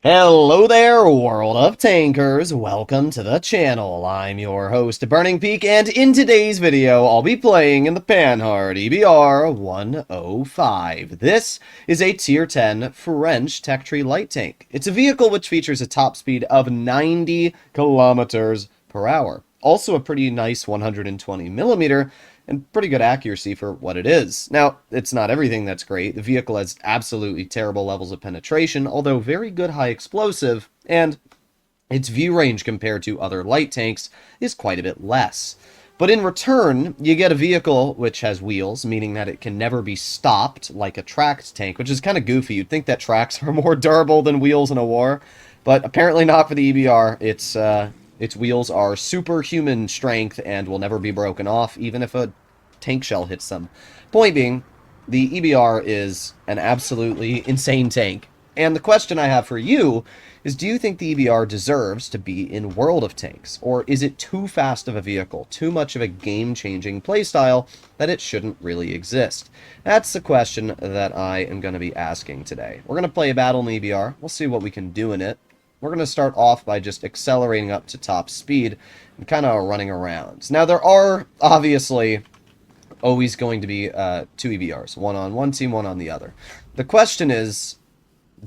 Hello there, World of Tankers. Welcome to the channel. I'm your host, Burning Peak, and in today's video, I'll be playing in the Panhard EBR 105. This is a Tier 10 French Tech Tree light tank. It's a vehicle which features a top speed of 90 kilometers per hour. Also a pretty nice 120mm and pretty good accuracy for what it is. Now, it's not everything that's great. The vehicle has absolutely terrible levels of penetration, although very good high explosive, and its view range compared to other light tanks is quite a bit less. But in return, you get a vehicle which has wheels, meaning that it can never be stopped like a tracked tank, which is kind of goofy. You'd think that tracks are more durable than wheels in a war, but apparently not for the EBR. Its wheels are superhuman strength and will never be broken off, even if a tank shell hits them. Point being, the EBR is an absolutely insane tank. And the question I have for you is, do you think the EBR deserves to be in World of Tanks? Or is it too fast of a vehicle, too much of a game-changing playstyle that it shouldn't really exist? That's the question that I am going to be asking today. We're going to play a battle in the EBR. We'll see what we can do in it. We're going to start off by just accelerating up to top speed and kind of running around. Now, there are obviously always going to be two EBRs, one on one team, one on the other. The question is,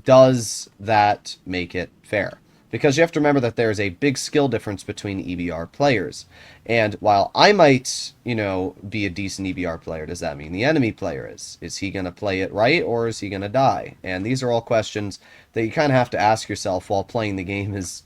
does that make it fair? Because you have to remember that there's a big skill difference between EBR players. And while I might, be a decent EBR player, does that mean the enemy player is? Is he going to play it right, or is he going to die? And these are all questions that you kind of have to ask yourself while playing the game is,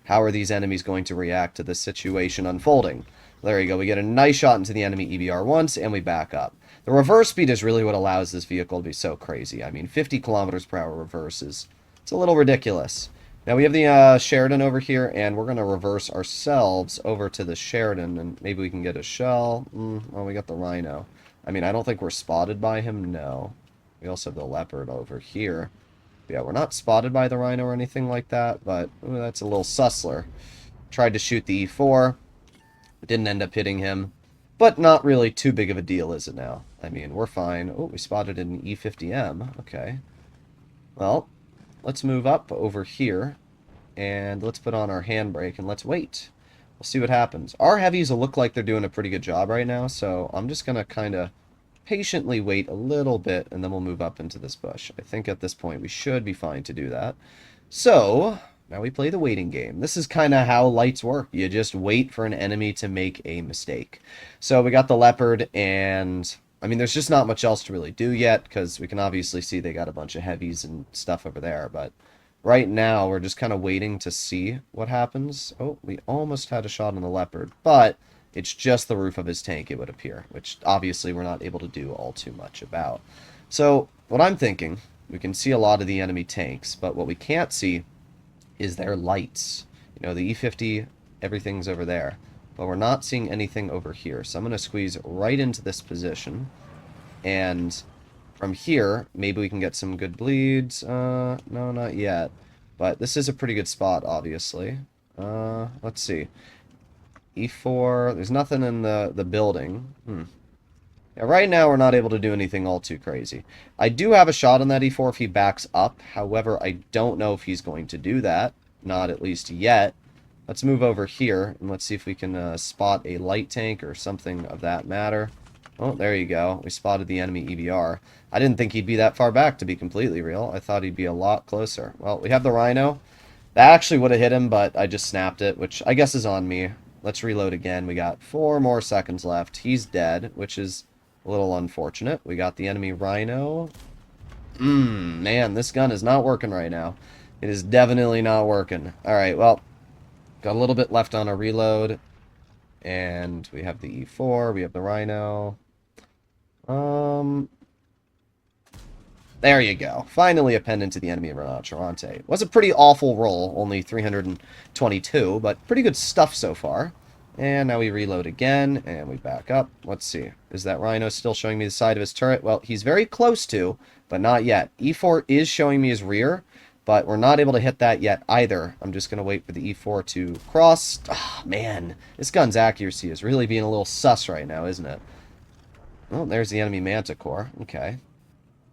how are these enemies going to react to this situation unfolding? There you go. We get a nice shot into the enemy EBR once, and we back up. The reverse speed is really what allows this vehicle to be so crazy. I mean, 50 kilometers per hour reverse it's a little ridiculous. Now we have the Sheridan over here, and we're going to reverse ourselves over to the Sheridan, and maybe we can get a shell. Well, we got the Rhino. I mean, I don't think we're spotted by him, no. We also have the Leopard over here. But yeah, we're not spotted by the Rhino or anything like that, but that's a little sussler. Tried to shoot the E4. Didn't end up hitting him. But not really too big of a deal, is it now? I mean, we're fine. Oh, we spotted an E50M. Okay. Well, let's move up over here, and let's put on our handbrake, and let's wait. We'll see what happens. Our heavies will look like they're doing a pretty good job right now, so I'm just going to kind of patiently wait a little bit, and then we'll move up into this bush. I think at this point we should be fine to do that. So, now we play the waiting game. This is kind of how lights work. You just wait for an enemy to make a mistake. So we got the Leopard, and I mean, there's just not much else to really do yet, because we can obviously see they got a bunch of heavies and stuff over there, but right now we're just kind of waiting to see what happens. Oh, we almost had a shot on the Leopard, but it's just the roof of his tank, it would appear, which obviously we're not able to do all too much about. So what I'm thinking, we can see a lot of the enemy tanks, but what we can't see is their lights. The E50, everything's over there. But we're not seeing anything over here. So I'm going to squeeze right into this position. And from here, maybe we can get some good bleeds. No, not yet. But this is a pretty good spot, obviously. Let's see. E4, there's nothing in the building. Yeah, right now, we're not able to do anything all too crazy. I do have a shot on that E4 if he backs up. However, I don't know if he's going to do that. Not at least yet. Let's move over here, and let's see if we can spot a light tank or something of that matter. Oh, there you go. We spotted the enemy EBR. I didn't think he'd be that far back, to be completely real. I thought he'd be a lot closer. Well, we have the Rhino. That actually would have hit him, but I just snapped it, which I guess is on me. Let's reload again. We got 4 more seconds left. He's dead, which is a little unfortunate. We got the enemy Rhino. Man, this gun is not working right now. It is definitely not working. Alright, well, got a little bit left on our reload. And we have the E4, we have the Rhino. There you go. Finally a pendant to the enemy Rinoceronte. Was a pretty awful roll, only 322, but pretty good stuff so far. And now we reload again, and we back up. Let's see. Is that Rhino still showing me the side of his turret? Well, he's very close to, but not yet. E4 is showing me his rear, but we're not able to hit that yet either. I'm just going to wait for the E4 to cross. Oh, man. This gun's accuracy is really being a little sus right now, isn't it? Oh, there's the enemy Manticore. Okay.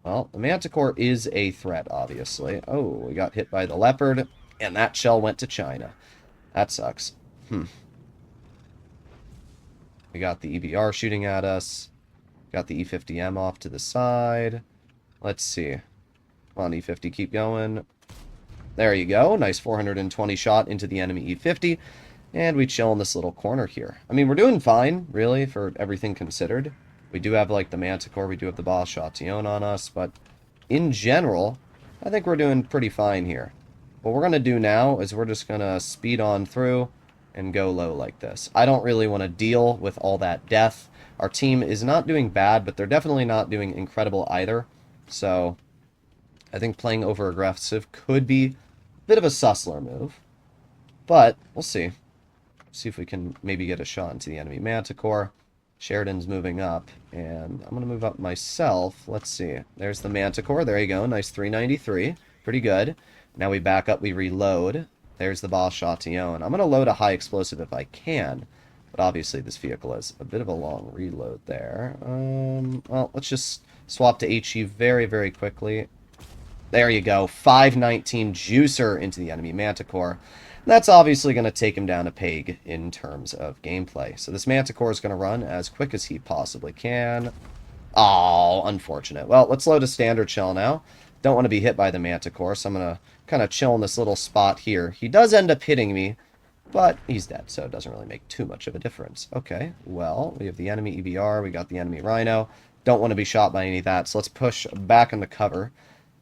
Well, the Manticore is a threat, obviously. Oh, we got hit by the Leopard, and that shell went to China. That sucks. We got the EBR shooting at us. Got the E50M off to the side. Let's see. Come on, E50, keep going. There you go. Nice 420 shot into the enemy E50. And we chill in this little corner here. I mean, we're doing fine, really, for everything considered. We do have, like, the Manticore. We do have the Boss Chatillon on us. But in general, I think we're doing pretty fine here. What we're going to do now is we're just going to speed on through and go low like this. I don't really want to deal with all that death. Our team is not doing bad, but they're definitely not doing incredible either. So I think playing over aggressive could be a bit of a sussler move. But we'll see. See if we can maybe get a shot into the enemy Manticore. Sheridan's moving up, and I'm going to move up myself. Let's see. There's the Manticore. There you go. Nice 393. Pretty good. Now we back up. We reload. There's the Boss Chatillon. I'm going to load a high explosive if I can, but obviously this vehicle has a bit of a long reload there. Well, let's just swap to HE very, very quickly. There you go. 519 juicer into the enemy Manticore. That's obviously going to take him down a peg in terms of gameplay. So this Manticore is going to run as quick as he possibly can. Oh, unfortunate. Well, let's load a standard shell now. Don't want to be hit by the Manticore, so I'm going to kind of chill in this little spot here. He does end up hitting me, but he's dead, so it doesn't really make too much of a difference. Okay, well, we have the enemy EBR, we got the enemy Rhino. Don't want to be shot by any of that, so let's push back into cover.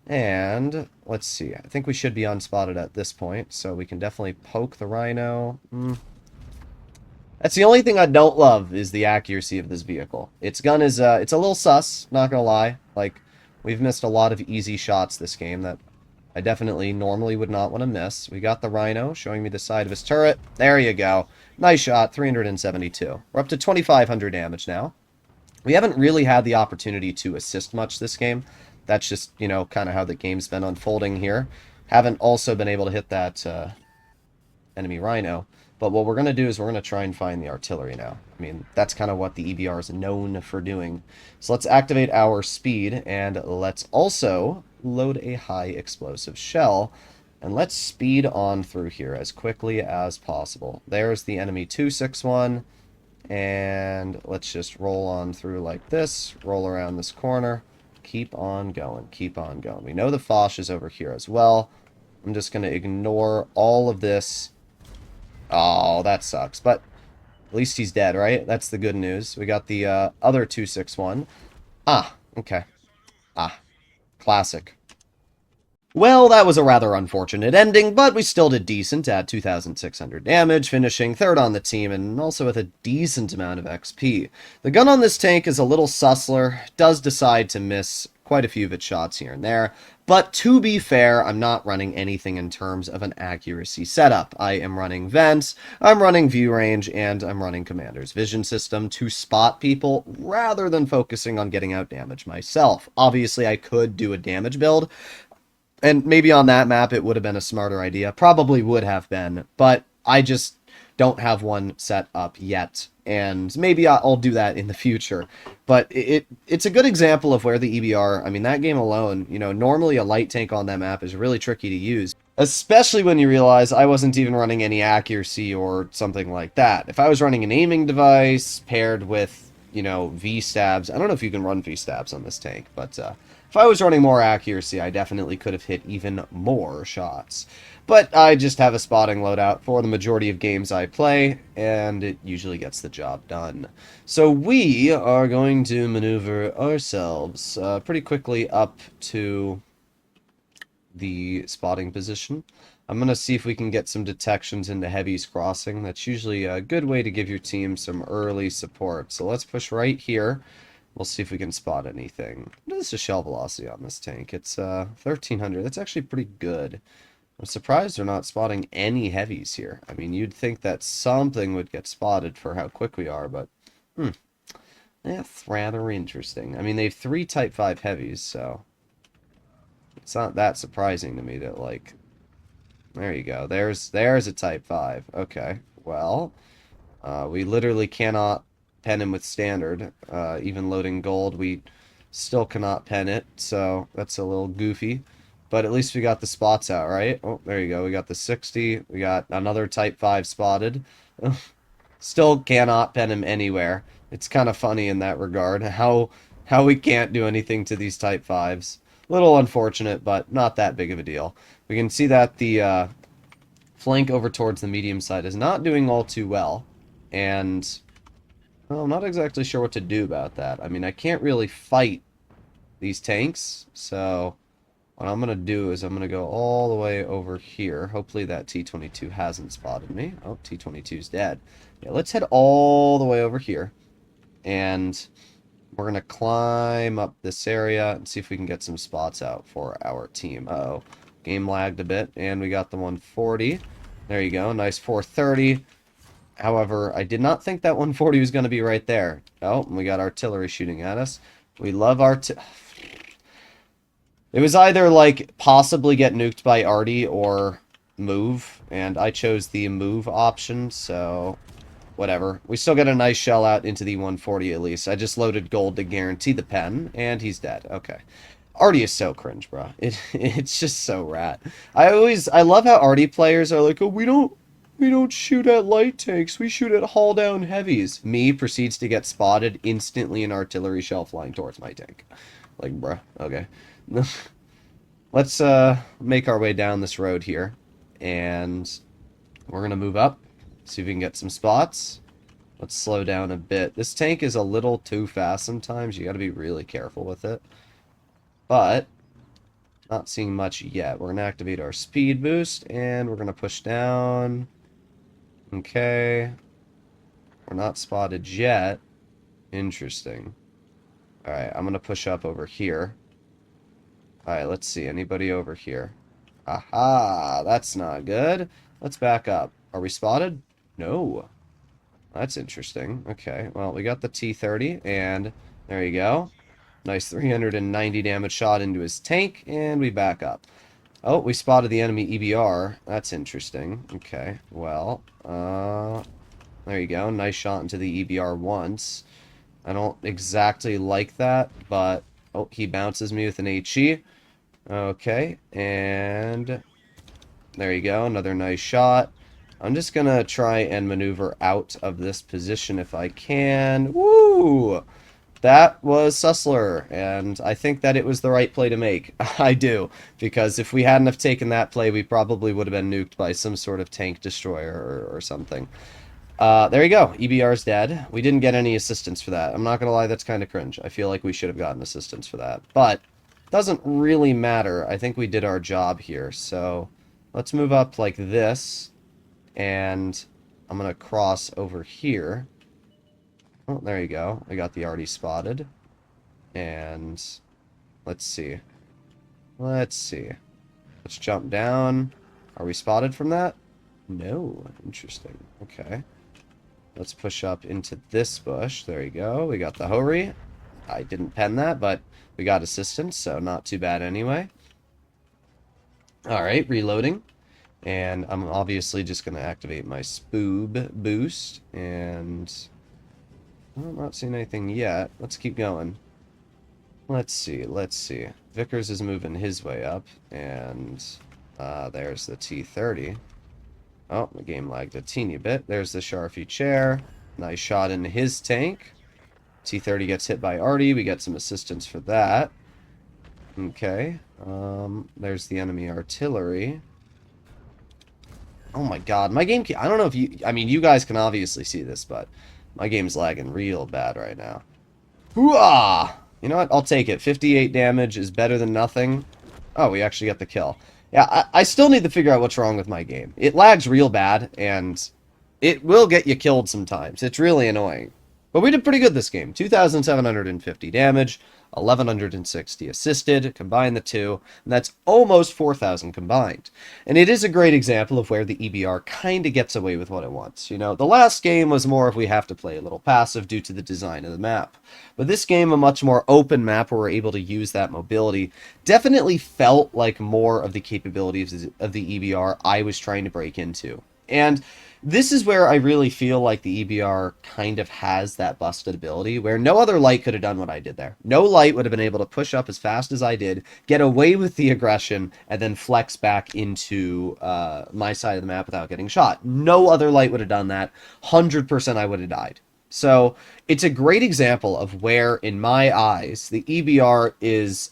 And let's see. I think we should be unspotted at this point, so we can definitely poke the Rhino. That's the only thing I don't love is the accuracy of this vehicle. Its gun is it's a little sus, not gonna lie. Like, we've missed a lot of easy shots this game that I definitely normally would not want to miss. We got the Rhino showing me the side of his turret. There you go. Nice shot, 372. We're up to 2,500 damage now. We haven't really had the opportunity to assist much this game. That's just, you know, kind of how the game's been unfolding here. Haven't also been able to hit that enemy Rhino. But what we're going to do is we're going to try and find the artillery now. I mean, that's kind of what the EBR is known for doing. So let's activate our speed, and let's also load a high explosive shell. And let's speed on through here as quickly as possible. There's the enemy 261. And let's just roll on through like this. Roll around this corner. Keep on going. Keep on going. We know the Foch is over here as well. I'm just going to ignore all of this. Oh, that sucks. But at least he's dead, right? That's the good news. We got the other 261. Ah, okay. Ah, classic. Well, that was a rather unfortunate ending, but we still did decent at 2,600 damage, finishing third on the team, and also with a decent amount of XP. The gun on this tank is a little sussler, does decide to miss quite a few of its shots here and there, but to be fair, I'm not running anything in terms of an accuracy setup. I am running vents, I'm running view range, and I'm running Commander's Vision System to spot people rather than focusing on getting out damage myself. Obviously, I could do a damage build, and maybe on that map it would have been a smarter idea. Probably would have been, but I just don't have one set up yet. And maybe I'll do that in the future. But it's a good example of where the EBR, I mean, that game alone, you know, normally a light tank on that map is really tricky to use. Especially when you realize I wasn't even running any accuracy or something like that. If I was running an aiming device paired with, you know, V-stabs, I don't know if you can run V-stabs on this tank, but if I was running more accuracy, I definitely could have hit even more shots. But I just have a spotting loadout for the majority of games I play, and it usually gets the job done. So we are going to maneuver ourselves pretty quickly up to the spotting position. I'm going to see if we can get some detections into Heavy's Crossing. That's usually a good way to give your team some early support. So let's push right here. We'll see if we can spot anything. What is the shell velocity on this tank? It's 1,300. That's actually pretty good. I'm surprised they're not spotting any heavies here. I mean, you'd think that something would get spotted for how quick we are, but that's rather interesting. I mean, they have 3 Type 5 heavies, so it's not that surprising to me that, like, there you go. There's a Type 5. Okay, well, we literally cannot pen him with standard. Even loading gold, we Still cannot pen it, so that's a little goofy. But at least we got the spots out, right? Oh, there you go. We got the 60. We got another Type 5 spotted. Still cannot pen him anywhere. It's kind of funny in that regard. How we can't do anything to these Type 5s. Little unfortunate, but not that big of a deal. We can see that the flank over towards the medium side is not doing all too well. And well, I'm not exactly sure what to do about that. I mean, I can't really fight these tanks, so what I'm going to do is I'm going to go all the way over here. Hopefully that T-22 hasn't spotted me. Oh, T-22's dead. Yeah, let's head all the way over here. And we're going to climb up this area and see if we can get some spots out for our team. Uh-oh. Game lagged a bit, and we got the 140. There you go. Nice 430. However, I did not think that 140 was going to be right there. Oh, and we got artillery shooting at us. We love It was either, like, possibly get nuked by Arty or move, and I chose the move option, so whatever. We still get a nice shell out into the 140 at least. I just loaded gold to guarantee the pen, and he's dead. Okay. Arty is so cringe, bro. It's just so rat. I love how Arty players are like, oh, we don't shoot at light tanks, we shoot at hull down heavies. Me proceeds to get spotted instantly an artillery shell flying towards my tank. Like, bruh, okay. Let's make our way down this road here, and we're gonna move up, see if we can get some spots. Let's slow down a bit. This tank is a little too fast sometimes. You gotta be really careful with it. But not seeing much yet. We're gonna activate our speed boost, and we're gonna push down. Okay. We're not spotted yet. Interesting. Alright, I'm gonna push up over here. Alright, let's see. Anybody over here? Aha! That's not good. Let's back up. Are we spotted? No. That's interesting. Okay, well, we got the T-30, and there you go. Nice 390 damage shot into his tank, and we back up. Oh, we spotted the enemy EBR. That's interesting. Okay, well, there you go. Nice shot into the EBR once. I don't exactly like that, but oh, he bounces me with an HE. Okay, and there you go. Another nice shot. I'm just gonna try and maneuver out of this position if I can. Woo! That was Sussler, and I think that it was the right play to make. I do, because if we hadn't have taken that play, we probably would have been nuked by some sort of tank destroyer or something. There you go. EBR's dead. We didn't get any assistance for that. I'm not gonna lie, that's kind of cringe. I feel like we should have gotten assistance for that. But, doesn't really matter. I think we did our job here. So, let's move up like this. And I'm gonna cross over here. Oh, there you go. I got the Arty spotted. And let's see. Let's jump down. Are we spotted from that? No. Interesting. Okay. Let's push up into this bush. There you go. We got the Hori. I didn't pen that, but we got assistance, so not too bad anyway. Alright, reloading. And I'm obviously just going to activate my Spoob boost. And I'm not seeing anything yet. Let's keep going. Let's see. Vickers is moving his way up. And there's the T-30. Oh, the game lagged a teeny bit. There's the Sharfie chair. Nice shot into his tank. T-30 gets hit by Arty. We get some assistance for that. Okay. There's the enemy artillery. Oh my god, my game... I don't know if you... I mean, you guys can obviously see this, but my game's lagging real bad right now. Hooah! You know what? I'll take it. 58 damage is better than nothing. Oh, we actually got the kill. Yeah, I still need to figure out what's wrong with my game. It lags real bad, and it will get you killed sometimes. It's really annoying. But we did pretty good this game. 2,750 damage, 1,160 assisted, combine the two, and that's almost 4,000 combined. And it is a great example of where the EBR kind of gets away with what it wants. You know, the last game was more of we have to play a little passive due to the design of the map. But this game, a much more open map where we're able to use that mobility, definitely felt like more of the capabilities of the EBR I was trying to break into. And this is where I really feel like the EBR kind of has that busted ability where no other light could have done what I did there. No light would have been able to push up as fast as I did, get away with the aggression, and then flex back into my side of the map without getting shot. No other light would have done that. 100% I would have died. So it's a great example of where, in my eyes, the EBR is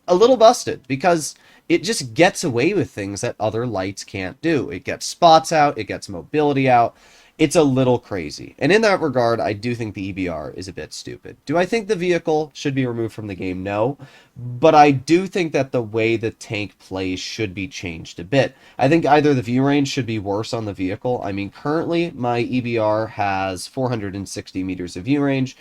a little busted because it just gets away with things that other lights can't do. It gets spots out, it gets mobility out. It's a little crazy. And in that regard, I do think the EBR is a bit stupid. Do I think the vehicle should be removed from the game? No. But I do think that the way the tank plays should be changed a bit. I think either the view range should be worse on the vehicle. I mean, currently my EBR has 460 meters of view range.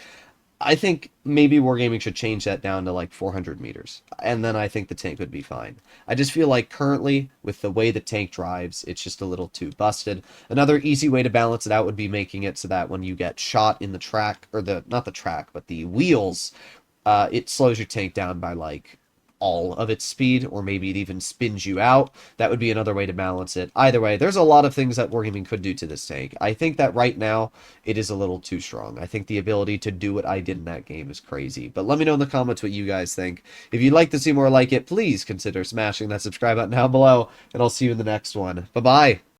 I think maybe Wargaming should change that down to like 400 meters, and then I think the tank would be fine. I just feel like currently, with the way the tank drives, it's just a little too busted. Another easy way to balance it out would be making it so that when you get shot in the track, or not the track, but the wheels, it slows your tank down by like all of its speed, or maybe it even spins you out. That would be another way to balance it. Either way, there's a lot of things that Wargaming could do to this tank. I think that right now, it is a little too strong. I think the ability to do what I did in that game is crazy. But let me know in the comments what you guys think. If you'd like to see more like it, please consider smashing that subscribe button down below, and I'll see you in the next one. Bye-bye!